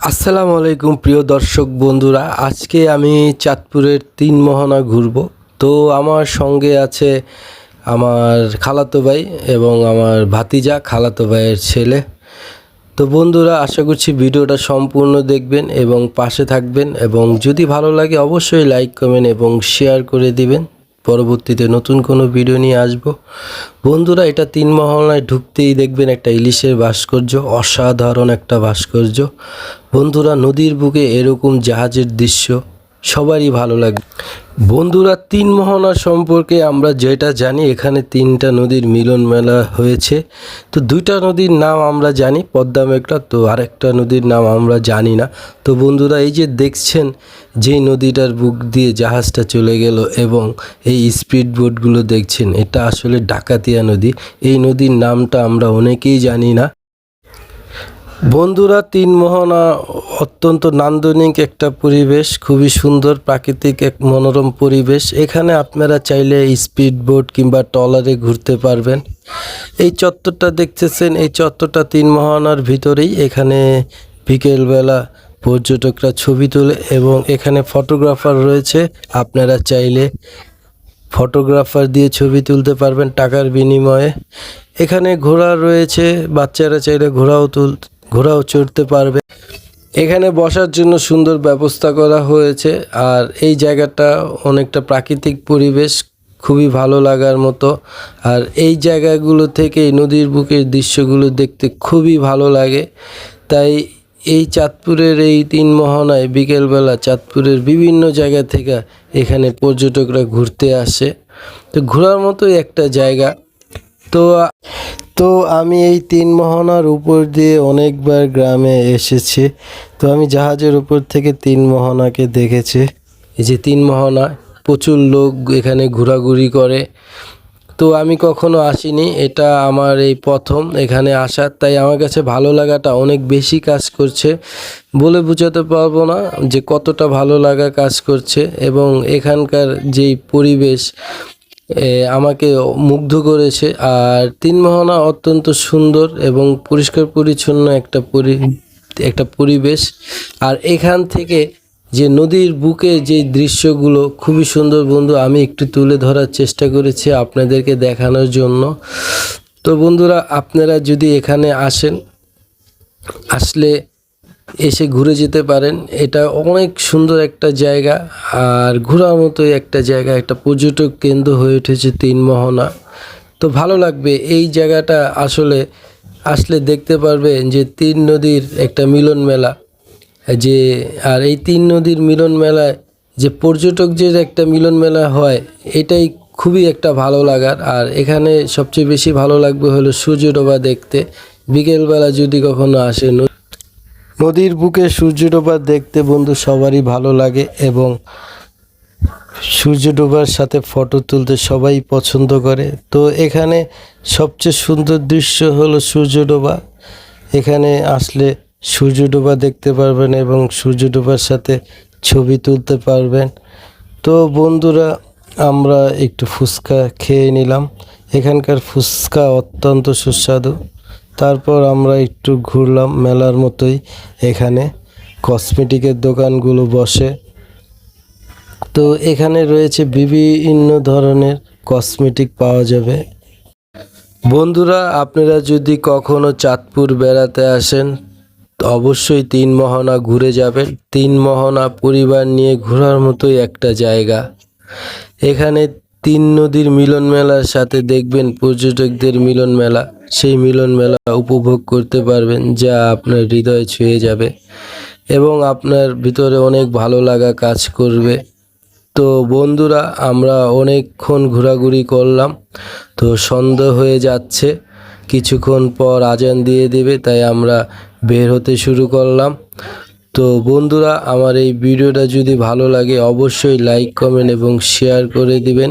আসসালামু আলাইকুম প্রিয় দর্শক বন্ধুরা, আজকে আমি চাঁদপুরের তিন মোহনা ঘুরব। তো আমার সঙ্গে আছে আমার খালাতো ভাই এবং আমার ভাতিজা খালাতো ভাইয়ের ছেলে। তো বন্ধুরা, আশা করছি ভিডিওটা সম্পূর্ণ দেখবেন এবং পাশে থাকবেন, এবং যদি ভালো লাগে অবশ্যই লাইক কমেন্ট এবং শেয়ার করে দিবেন। পরবর্তীতে নতুন কোনো ভিডিও নিয়ে আসব। বন্ধুরা, এটা তিন মহলায় ঢুকতেই দেখবেন একটা ইলিশের ভাস্কর্য, অসাধারণ একটা ভাস্কর্য। বন্ধুরা, নদীর বুকে এরকম জাহাজের দৃশ্য সবারই ভালো লাগে। বন্ধুরা, তিন মোহনা সম্পর্কে আমরা যেটা জানি, এখানে তিনটা নদীর মিলন মেলা হয়েছে। তো দুইটা নদীর নাম আমরা জানি, পদ্মা মেঘনা, তো আরেকটা নদীর নাম আমরা জানি না। তো বন্ধুরা, এই যে দেখছেন যেই নদীটার বুক দিয়ে জাহাজটা চলে গেল এবং এই স্পিড বোটগুলো দেখছেন, এটা আসলে ডাকাতিয়া নদী। এই নদীর নামটা আমরা অনেকেই জানি না। বন্ধুরা, তিন মোহনা অত্যন্ত নান্দনিক একটা পরিবেশ, খুবই সুন্দর প্রাকৃতিক এক মনোরম পরিবেশ। এখানে আপনারা চাইলে স্পিড বোট কিংবা ট্রলারে ঘুরতে পারবেন। এই চত্বরটা দেখতেছেন, এই চত্বরটা তিন মোহনার ভিতরেই। এখানে বিকেলবেলা পর্যটকরা ছবি তোলে এবং এখানে ফটোগ্রাফার রয়েছে। আপনারা চাইলে ফটোগ্রাফার দিয়ে ছবি তুলতে পারবেন টাকার বিনিময়ে। এখানে ঘোড়া রয়েছে, বাচ্চারা চাইলে ঘোড়াও চড়তে পারবে। এখানে বসার জন্য সুন্দর ব্যবস্থা করা হয়েছে। আর এই জায়গাটা অনেকটা প্রাকৃতিক পরিবেশ, খুবই ভালো লাগার মতো। আর এই জায়গাগুলো থেকে নদীর বুকের দৃশ্যগুলো দেখতে খুবই ভালো লাগে। তাই এই চাঁদপুরের এই তিন মোহনায় বিকেলবেলা চাঁদপুরের বিভিন্ন জায়গা থেকে এখানে পর্যটকরা ঘুরতে আসে। তো ঘোরার মতোই একটা জায়গা। তো আমি এই তিন মোহনার উপর দিয়ে অনেকবার গ্রামে এসেছি। তো আমি জাহাজের উপর থেকে তিন মোহনাকে দেখেছি। এই যে তিন মোহনা, প্রচুর লোক এখানে ঘোরাঘুরি করে। তো আমি কখনো আসিনি, এটা আমার এই প্রথম এখানে আসার। তাই আমার কাছে ভালো লাগাটা অনেক বেশি কাজ করছে, বলে বোঝাতে পারবো না যে কতটা ভালো লাগা কাজ করছে। এবং এখানকার যেই পরিবেশ আমাকে মুগ্ধ করেছে। আর তিন মোহনা অত্যন্ত সুন্দর এবং পরিষ্কার পরিচ্ছন্ন একটা পরিবেশ। আর এখান থেকে যে নদীর বুকে যে দৃশ্যগুলো খুবই সুন্দর। বন্ধু, আমি একটু তুলে ধরার চেষ্টা করেছি আপনাদেরকে দেখানোর জন্য। তো বন্ধুরা, আপনারা যদি এখানে আসলে এসে ঘুরে যেতে পারেন। এটা অনেক সুন্দর একটা জায়গা আর ঘোরার মতোই একটা জায়গা, একটা পর্যটক কেন্দ্র হয়ে উঠেছে তিন মোহনা। তো ভালো লাগবে এই জায়গাটা আসলে দেখতে পারবেন যে তিন নদীর একটা মিলন মেলা। আর এই তিন নদীর মিলন মেলায় যে পর্যটকদের একটা মিলন মেলা হয়, এটাই খুবই একটা ভালো লাগার। আর এখানে সবচেয়ে বেশি ভালো লাগবে হলো সূর্যডোবা দেখতে। বিকেলবেলা যদি কখনো আসেন, নদীর বুকে সূর্যডোবা দেখতে বন্ধু সবারই ভালো লাগে এবং সূর্যডোবার সাথে ফটো তুলতে সবাই পছন্দ করে। তো এখানে সবচেয়ে সুন্দর দৃশ্য হলো সূর্যডোবা। এখানে আসলে সূর্যডোবা দেখতে পারবেন এবং সূর্যডোবার সাথে ছবি তুলতে পারবেন। তো বন্ধুরা, আমরা একটু ফুচকা খেয়ে নিলাম। এখানকার ফুচকা অত্যন্ত সুস্বাদু। তারপর আমরা একটু ঘুরলাম মেলার মতোই। এখানে কসমেটিকের দোকানগুলো বসে। তো এখানে রয়েছে বিভিন্ন ধরনের কসমেটিক পাওয়া যাবে। বন্ধুরা, আপনারা যদি কখনো চাঁদপুর বেড়াতে আসেন, অবশ্যই তিন মোহনা ঘুরে যাবেন। তিন মোহনা পরিবার নিয়ে ঘোরার মতোই একটা জায়গা। এখানে তিন নদীর মিলন মেলার সাথে দেখবেন পর্যটকদের মিলন মেলা। সেই মিলন মেলা উপভোগ করতে পারবেন, যা আপনার হৃদয় ছুঁয়ে যাবে এবং আপনার ভিতরে অনেক ভালো লাগা কাজ করবে। তো বন্ধুরা, আমরা অনেকক্ষণ ঘোরাঘুরি করলাম। তো সন্ধ্যা হয়ে যাচ্ছে, কিছুক্ষণ পর আজান দিয়ে দেবে, তাই আমরা বের হতে শুরু করলাম। তো বন্ধুরা, আমার এই ভিডিওটা যদি ভালো লাগে অবশ্যই লাইক কমেন্ট এবং শেয়ার করে দিবেন।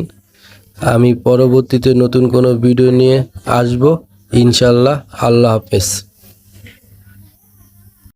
আমি পরবর্তীতে নতুন কোনো ভিডিও নিয়ে আসব ইনশাল্লাহ। আল্লাহ হাফেজ।